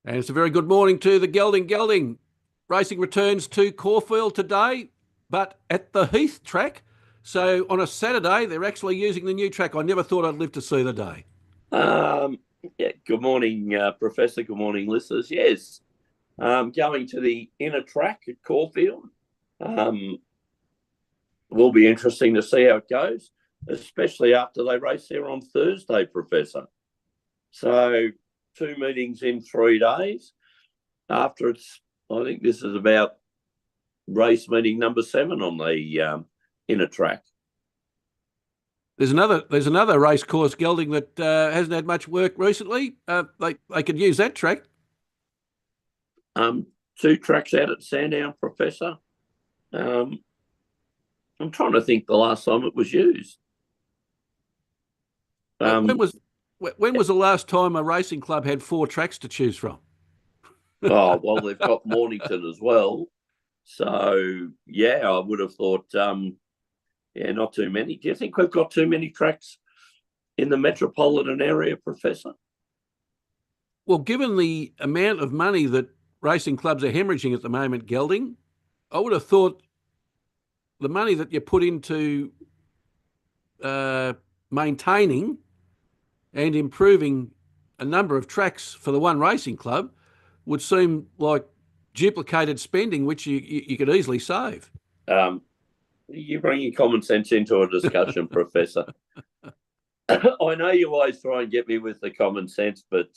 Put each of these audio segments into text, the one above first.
And it's a very good morning to the Gelding. Racing returns to Caulfield today, but at the Heath track. So on a Saturday, they're actually using the new track. I never thought I'd live to see the day. Um, yeah, good morning, Professor. Good morning, listeners. Yes, going to the inner track at Caulfield. Um, will be interesting to see how it goes, especially after they race there on Thursday, Professor. So, two meetings in 3 days. After I think this is about race meeting number 7 on the inner track. There's another race course, Gelding, that hasn't had much work recently. They could use that track. Two tracks out at Sandown, Professor. I'm trying to think the last time it was used. When was the last time a racing club had 4 tracks to choose from? Oh, well, they've got Mornington as well. So, yeah, I would have thought, not too many. Do you think we've got too many tracks in the metropolitan area, Professor? Well, given the amount of money that racing clubs are hemorrhaging at the moment, Gelding, I would have thought the money that you put into maintaining and improving a number of tracks for the one racing club would seem like duplicated spending, which you could easily save. You bring your common sense into a discussion, Professor. I know you always try and get me with the common sense, but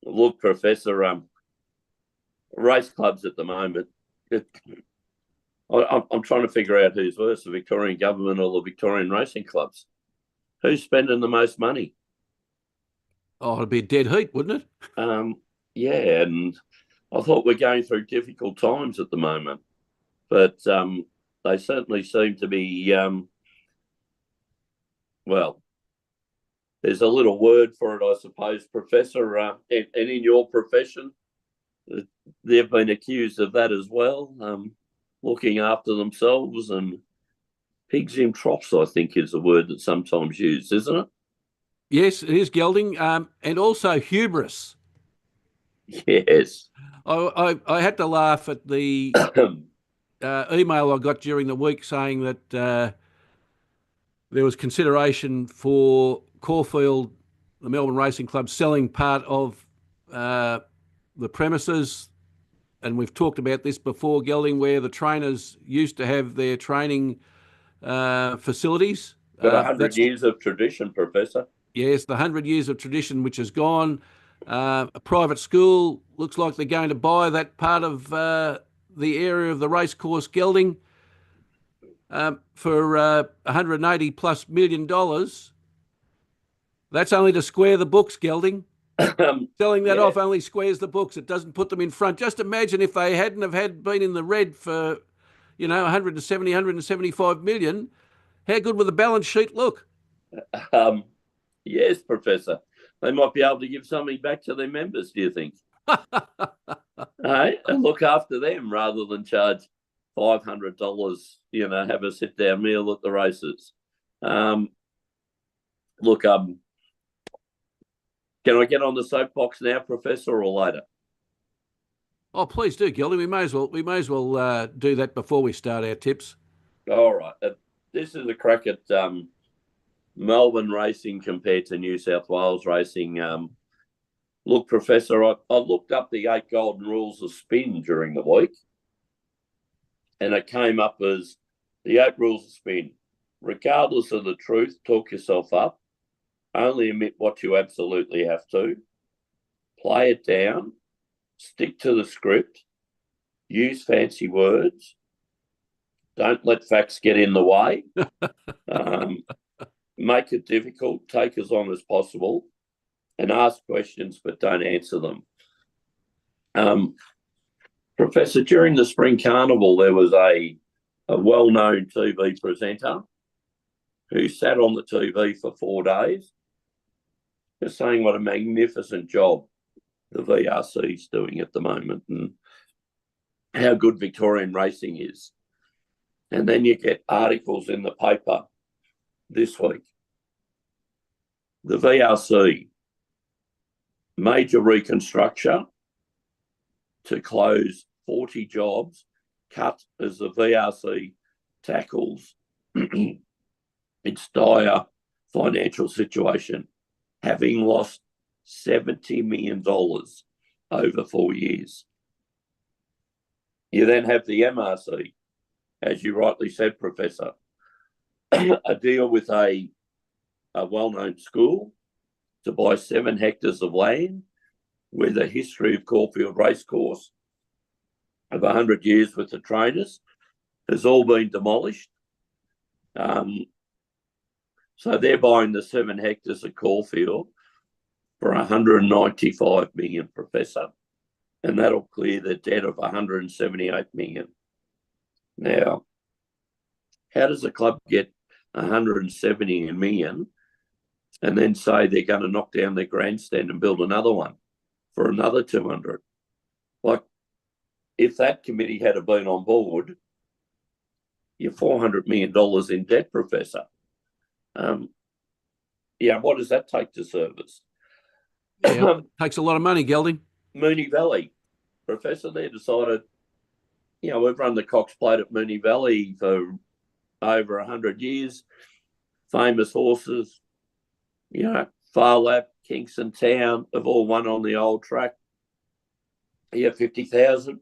look, Professor, race clubs at the moment, I'm trying to figure out who's worse, the Victorian government or the Victorian racing clubs. Who's spending the most money? Oh, it'd be a dead heat, wouldn't it? Yeah, and I thought we're going through difficult times at the moment, but they certainly seem to be, well, there's a little word for it, I suppose, Professor, and in your profession, they've been accused of that as well, looking after themselves, and pigs in troughs, I think, is the word that's sometimes used, isn't it? Yes, it is, Gelding, and also hubris. Yes. I had to laugh at the email I got during the week saying that there was consideration for Caulfield, the Melbourne Racing Club, selling part of the premises. And we've talked about this before, Gelding, where the trainers used to have their training facilities. Got 100 years of tradition, Professor. Yes, the 100 years of tradition, which is gone. A private school looks like they're going to buy that part of the area of the racecourse, Gelding, for $180 plus million. That's only to square the books, Gelding. Selling that off only squares the books. It doesn't put them in front. Just imagine if they hadn't have been in the red for, 170, 175 million. How good would the balance sheet look? Yes, Professor. They might be able to give something back to their members, do you think? Hey, and look after them rather than charge $500, have a sit-down meal at the races. Look, can I get on the soapbox now, Professor, or later? Oh, please do, Gelding. We may as well do that before we start our tips. All right. This is a crack at Melbourne racing compared to New South Wales racing. Look, Professor, I looked up the 8 golden rules of spin during the week, and it came up as the 8 rules of spin. Regardless of the truth, talk yourself up. Only admit what you absolutely have to. Play it down. Stick to the script. Use fancy words. Don't let facts get in the way. Make it difficult. Take as long as possible. And ask questions, but don't answer them. Professor, during the Spring Carnival, there was a well-known TV presenter who sat on the TV for 4 days, just saying what a magnificent job the VRC is doing at the moment and how good Victorian racing is. And then you get articles in the paper this week. The VRC major reconstruction to close 40 jobs, cut as the VRC tackles its dire financial situation, having lost $70 million over 4 years. You then have the MRC, as you rightly said, Professor, a deal with a well-known school to buy 7 hectares of land with a history of Caulfield Racecourse of 100 years with the trainers has all been demolished. So they're buying the 7 hectares of Caulfield for $195 million, Professor, and that'll clear the debt of $178 million. Now, how does a club get $170 million and then say they're going to knock down their grandstand and build another one for another 200? Like, if that committee had been on board, you're $400 million in debt, Professor. What does that take to service? Yeah, takes a lot of money, Gelding. Moonee Valley, Professor, they decided, we've run the Cox Plate at Moonee Valley for over 100 years. Famous horses, Far Lap, Kingston Town have all won on the old track. Yeah, 50,000.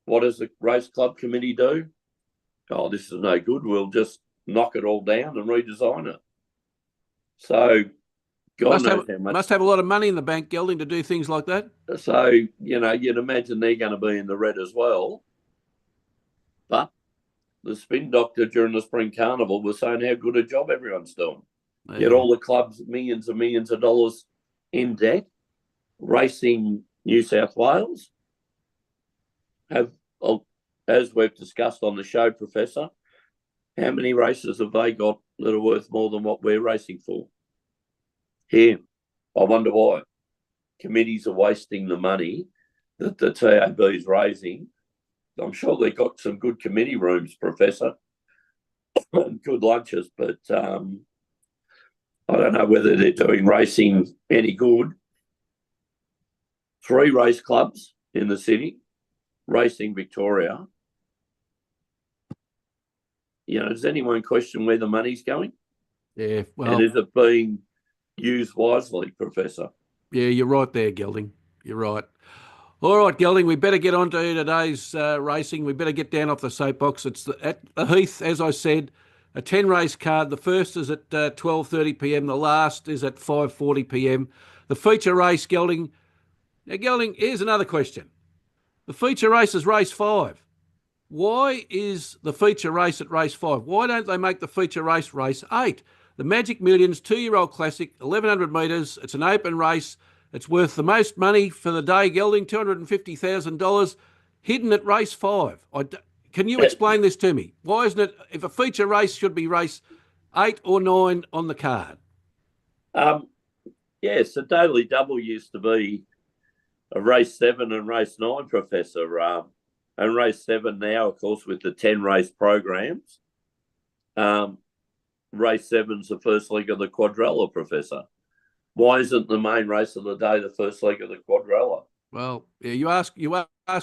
What does the race club committee do? Oh, this is no good. We'll just knock it all down and redesign it. So, God knows how much. Must have a lot of money in the bank, Gelding, to do things like that. So, you'd imagine they're going to be in the red as well. But the spin doctor during the Spring Carnival was saying how good a job everyone's doing. Yeah. Yet all the clubs, millions and millions of dollars in debt. Racing New South Wales have, as we've discussed on the show, Professor, how many races have they got that are worth more than what we're racing for? Here, I wonder why. Committees are wasting the money that the TAB is raising. I'm sure they've got some good committee rooms, Professor, and good lunches, but I don't know whether they're doing racing any good. 3 race clubs in the city, Racing Victoria. Does anyone question where the money's going? Yeah, well. And is it being used wisely, Professor? Yeah, you're right there, Gelding. You're right. All right, Gelding, we better get on to today's racing. We better get down off the soapbox. It's at the Heath, as I said, a 10-race card. The first is at 12:30 p.m. The last is at 5:40 p.m. The feature race, Gelding. Now, Gelding, here's another question. The feature race is race 5. Why is the feature race at race 5? Why don't they make the feature race race 8? The Magic Millions 2-year-old classic, 1,100 metres. It's an open race. It's worth the most money for the day, Gelding, $250,000, hidden at race 5. Can you explain this to me? Why isn't it, if a feature race should be race 8 or 9 on the card? Yes, the Daily Double used to be a race 7 and race 9, Professor. And race 7 now, of course, with the 10 race programs. Race 7's the first leg of the quadrella, Professor. Why isn't the main race of the day the first leg of the quadrella? Well, yeah, you ask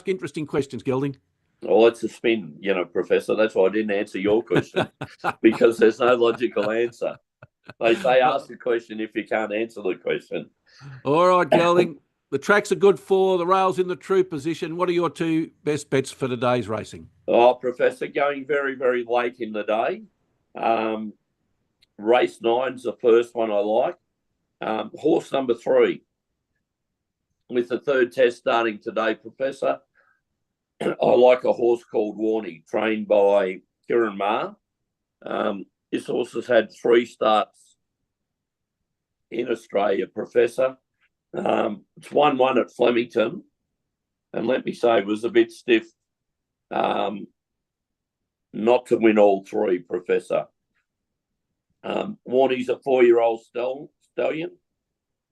interesting questions, Gelding. Well, it's a spin, Professor. That's why I didn't answer your question, because there's no logical answer. They say ask the question if you can't answer the question. All right, Gelding. The tracks are good for the rails in the true position. What are your 2 best bets for today's racing? Oh, Professor, going very, very late in the day. Race 9's the first one I like. Horse number 3, with the 3rd test starting today, Professor. I like a horse called Warnie, trained by Kieran Maher. This horse has had 3 starts in Australia, Professor. It's 1-1 at Flemington, and let me say it was a bit stiff not to win all 3, Professor. Warnie's a 4-year-old stallion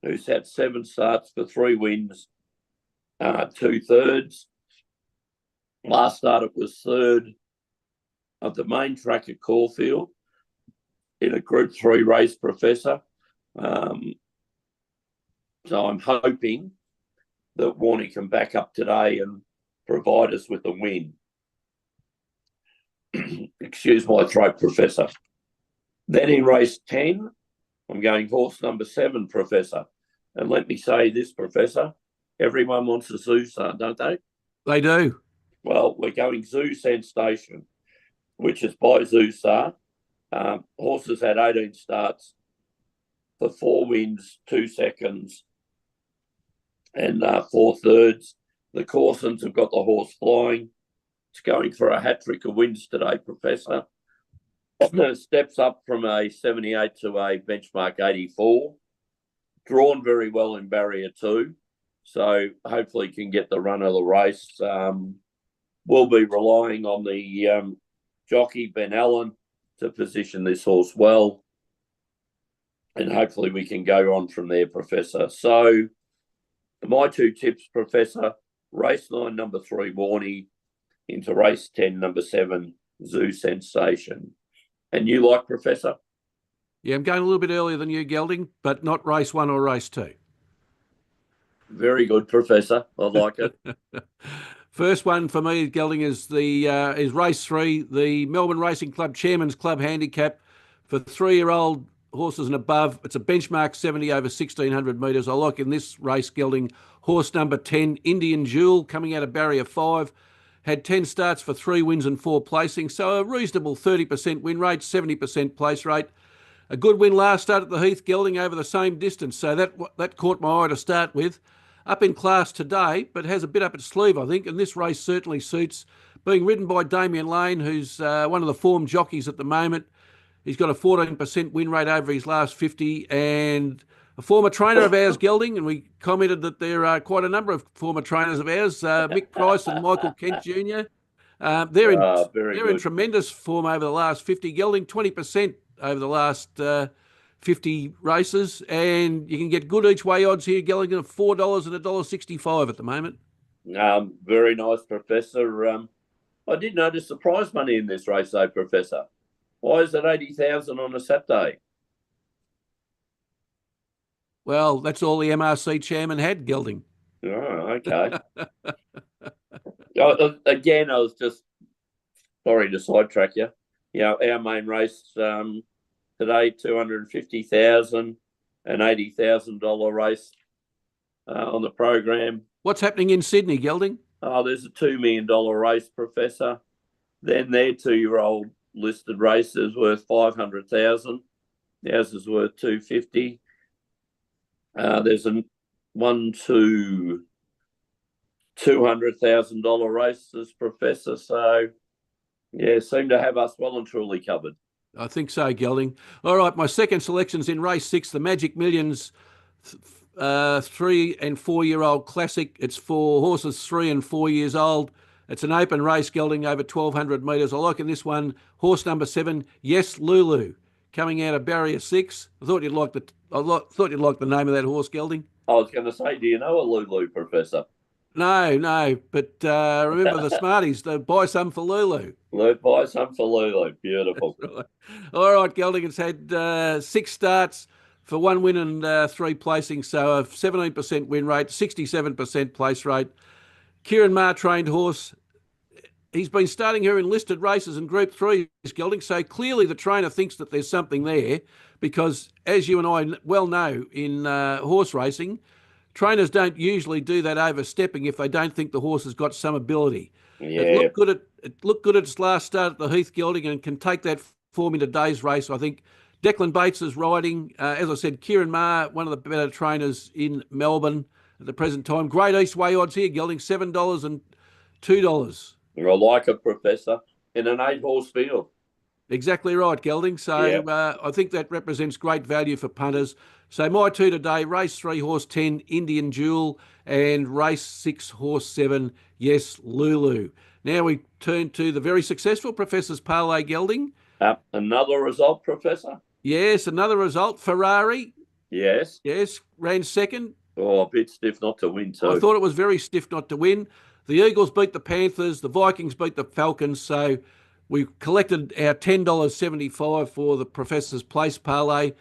who's had 7 starts for 3 wins, 2/3. Last start it was 3rd of the main track at Caulfield in a Group 3 race, Professor. So I'm hoping that Warnie can back up today and provide us with a win. Excuse my throat, Professor. Then in race 10, I'm going horse number 7, Professor. And let me say this, Professor, everyone wants a Zoo Star, don't they? They do. Well, we're going Zoo Sensation, which is by Zoo Star. Horses had 18 starts for 4 wins, 2 seconds, and 4 thirds. The Corsons have got the horse flying. It's going for a hat-trick of wins today, Professor. Steps up from a 78 to a benchmark 84. Drawn very well in barrier 2. So hopefully can get the run of the race. We'll be relying on the jockey, Ben Allen, to position this horse well. And hopefully we can go on from there, Professor. So my 2 tips, Professor, race 9, number 3, Warnie, into race 10, number 7, Zoo Sensation. And you like, Professor? Yeah, I'm going a little bit earlier than you, Gelding, but not race 1 or race 2. Very good, Professor. I like it. First one for me, Gelding, is race 3, the Melbourne Racing Club Chairman's Club Handicap for 3-year-old horses and above. It's a benchmark 70 over 1,600 metres. I like in this race, Gelding, horse number 10, Indian Jewel, coming out of barrier 5. Had 10 starts for 3 wins and 4 placings, so a reasonable 30% win rate, 70% place rate. A good win last start at the Heath, Gelding, over the same distance, so that caught my eye to start with. Up in class today, but has a bit up its sleeve, I think, and this race certainly suits. Being ridden by Damien Lane, who's one of the form jockeys at the moment. He's got a 14% win rate over his last 50, and a former trainer of ours, Gelding, and we commented that there are quite a number of former trainers of ours, Mick Price and Michael Kent Jr. They're in tremendous form over the last 50, Gelding, 20% over the last 50 races, and you can get good each way odds here, Gelding, of $4 and $1.65 at the moment. Very nice, Professor. I did notice the prize money in this race, though, Professor. Why is it 80,000 on a Saturday? Well, that's all the MRC chairman had, Gelding. Oh, okay. Again, I was just sorry to sidetrack you. You know, our main race today, 250,000, an $80,000 race on the program. What's happening in Sydney, Gelding? Oh, there's a $2 million race, Professor. Then their 2-year-old listed race is worth 500,000. Ours is worth 250. There's a $200,000 races, Professor. So, yeah, seem to have us well and truly covered. I think so, Gelding. All right, my second selection's in race 6, the Magic Millions 3 and 4-year-old classic. It's for horses 3 and 4 years old. It's an open race, Gelding, over 1,200 metres. I like in this one, horse number 7, Yes Lulu, coming out of barrier 6. I thought you'd like the name of that horse, Gelding. I was going to say, do you know a Lulu, Professor? No, but remember the Smarties, they buy some for Lulu. Buy some for Lulu. Beautiful. Right. All right, Gelding, it's had 6 starts for 1 win and 3 placings, so a 17% win rate, 67% place rate. Kieran Maher trained horse. He's been starting her in listed races and Group 3, Gelding, so clearly the trainer thinks that there's something there because, as you and I well know in horse racing, trainers don't usually do that overstepping if they don't think the horse has got some ability. Yeah. It looked good at its last start at the Heath, Gelding, and can take that form into today's race, I think. Declan Bates is riding. As I said, Kieran Maher, one of the better trainers in Melbourne at the present time. Great East Way odds here, Gelding, $7 and $2. I like it, Professor, in an 8-horse field. Exactly right, Gelding. So yeah. I think that represents great value for punters. So my 2 today, race 3, horse 10, Indian Jewel, and race 6, horse 7, Yes Lulu. Now we turn to the very successful Professor's Parlay, Gelding. Another result, Professor? Yes, another result. Ferrari. Yes, ran second. Oh, a bit stiff not to win too. I thought it was very stiff not to win. The Eagles beat the Panthers. The Vikings beat the Falcons. So we collected our $10.75 for the Professor's Place Parlay.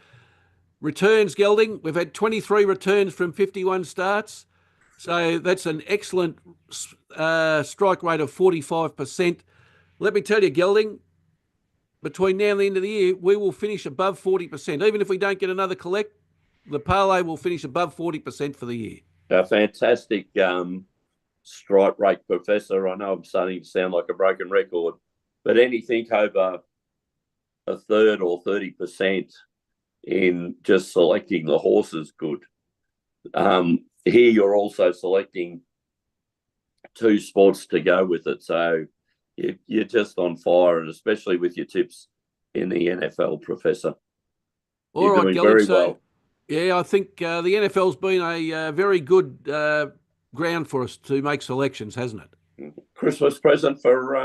Returns, Gelding. We've had 23 returns from 51 starts. So that's an excellent strike rate of 45%. Let me tell you, Gelding, between now and the end of the year, we will finish above 40%. Even if we don't get another collect, the parlay will finish above 40% for the year. A fantastic strike rate, Professor. I know I'm starting to sound like a broken record, but anything over a third or 30% in just selecting the horse is good. Here you're also selecting 2 sports to go with it. So you're just on fire, and especially with your tips in the NFL, Professor. All right, doing very well. Yeah, I think the NFL's been a very good ground for us to make selections, hasn't it? Christmas present for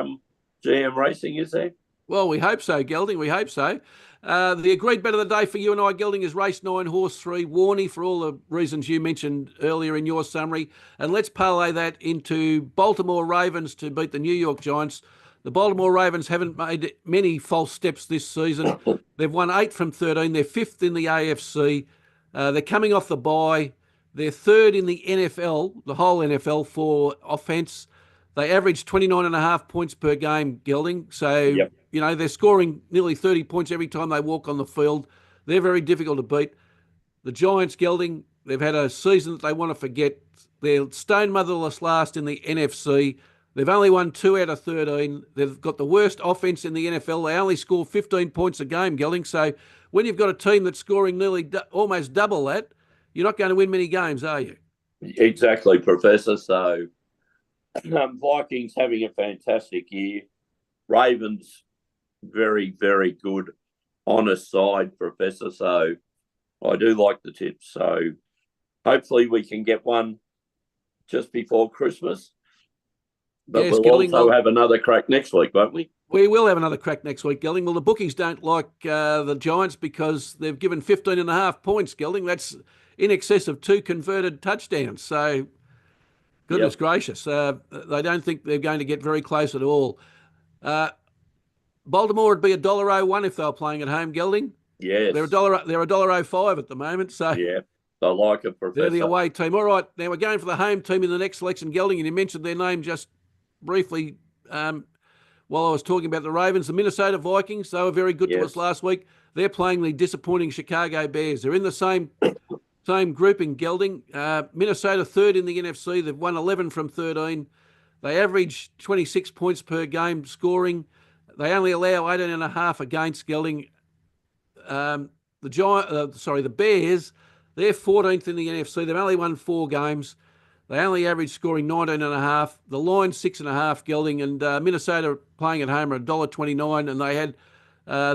GM Racing, is there? Well, we hope so, Gelding. We hope so. The agreed bet of the day for you and I, Gelding, is race 9, horse 3, Warney, for all the reasons you mentioned earlier in your summary. And let's parlay that into Baltimore Ravens to beat the New York Giants. The Baltimore Ravens haven't made many false steps this season. They've won 8 from 13. They're 5th in the AFC. They're coming off the bye. They're 3rd in the NFL, the whole NFL, for offence. They average 29.5 points per game, Gelding. So, yep. You know, they're scoring nearly 30 points every time they walk on the field. They're very difficult to beat. The Giants, Gelding, they've had a season that they want to forget. They're stone motherless last in the NFC. They've only won 2 out of 13. They've got the worst offence in the NFL. They only score 15 points a game, Gelding. So when you've got a team that's scoring nearly almost double that, you're not going to win many games, are you? Exactly, Professor. So Vikings having a fantastic year. Ravens, very, very good, honest side, Professor. So I do like the tips. So hopefully we can get one just before Christmas. But yes, we'll Gelding, also have another crack next week, won't we? We will have another crack next week, Gelding. Well, the bookies don't like the Giants because they've given 15.5 points, Gelding. That's in excess of 2 converted touchdowns. So, goodness gracious, they don't think they're going to get very close at all. Baltimore would be $1.01 if they were playing at home, Gelding. Yes. They're $1.05 at the moment. So yeah, I like it, Professor. They're the away team. All right, now we're going for the home team in the next selection, Gelding, and you mentioned their name just briefly while I was talking about the Ravens. The Minnesota Vikings, they were very good to us last week. They're playing the disappointing Chicago Bears. They're in the same grouping, Gelding. Minnesota 3rd in the NFC. They've won 11 from 13. They average 26 points per game scoring. They only allow 18.5 against, Gelding. The Bears, they're 14th in the NFC. They've only won 4 games. They only average scoring 19.5. The line's 6.5, Gelding, and Minnesota playing at home are $1.29, and they had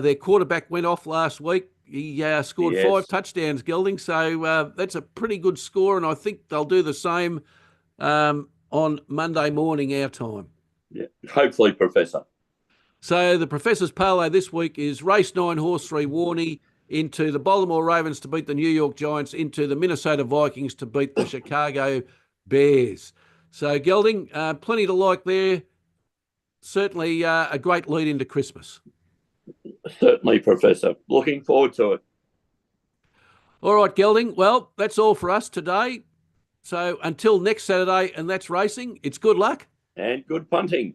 their quarterback went off last week. He scored 5 touchdowns, Gelding, so that's a pretty good score, and I think they'll do the same on Monday morning, our time. Yeah, hopefully, Professor. So the Professor's parlay this week is race 9, horse 3, Warney, into the Baltimore Ravens to beat the New York Giants, into the Minnesota Vikings to beat the Chicago Bears. So, Gelding, plenty to like there. Certainly a great lead into Christmas. Certainly, Professor. Looking forward to it. All right, Gelding. Well, that's all for us today. So until next Saturday, and that's racing, it's good luck. And good punting.